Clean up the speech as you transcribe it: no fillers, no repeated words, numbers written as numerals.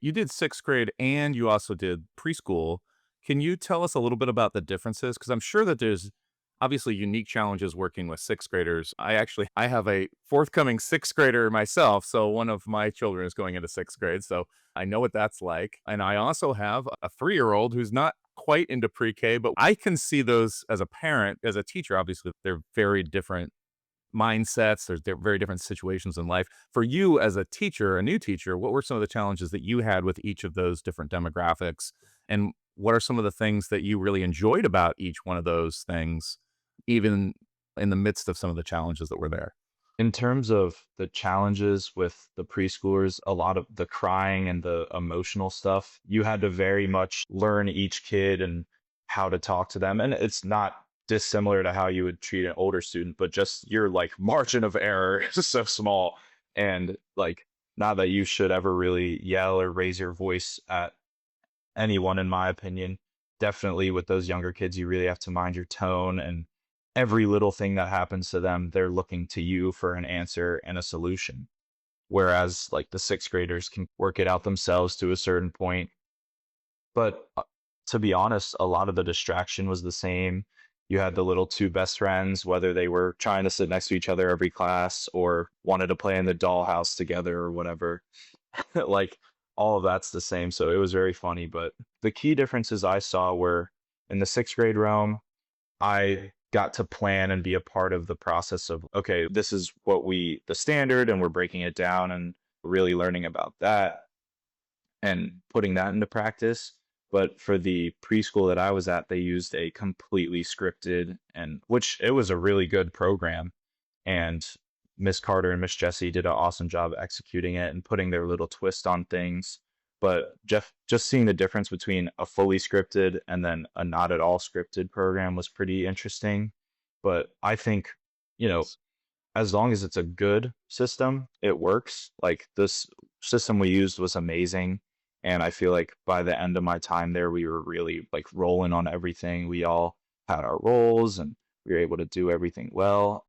You did sixth grade and you also did preschool. Can you tell us a little bit about the differences? Because I'm sure that there's obviously unique challenges working with sixth graders. I have a forthcoming sixth grader myself, so one of my children is going into sixth grade, so I know what that's like. And I also have a 3-year-old who's not quite into pre-K, but I can see those as a parent, as a teacher. Obviously, they're very different mindsets. They're very different situations in life. For you as a teacher, a new teacher, what were some of the challenges that you had with each of those different demographics? And what are some of the things that you really enjoyed about each one of those things, even in the midst of some of the challenges that were there? In terms of the challenges with the preschoolers, a lot of the crying and the emotional stuff, you had to very much learn each kid and how to talk to them. And it's not dissimilar to how you would treat an older student, but just your like margin of error is so small. And like, not that you should ever really yell or raise your voice at anyone, in my opinion. Definitely with those younger kids, you really have to mind your tone, and every little thing that happens to them, they're looking to you for an answer and a solution. Whereas like the sixth graders can work it out themselves to a certain point. But to be honest, a lot of the distraction was the same. You had the little two best friends, whether they were trying to sit next to each other every class or wanted to play in the dollhouse together or whatever. Like all of that's the same. So it was very funny. But the key differences I saw were in the sixth grade realm, I got to plan and be a part of the process of, okay, this is the standard, and we're breaking it down and really learning about that and putting that into practice. But for the preschool that I was at, they used a completely scripted, and which it was a really good program. And Miss Carter and Miss Jessie did an awesome job executing it and putting their little twist on things. But just seeing the difference between a fully scripted and then a not at all scripted program was pretty interesting. But I think, you know, as long as it's a good system, it works. Like this system we used was amazing. And I feel like by the end of my time there, we were really like rolling on everything. We all had our roles and we were able to do everything well.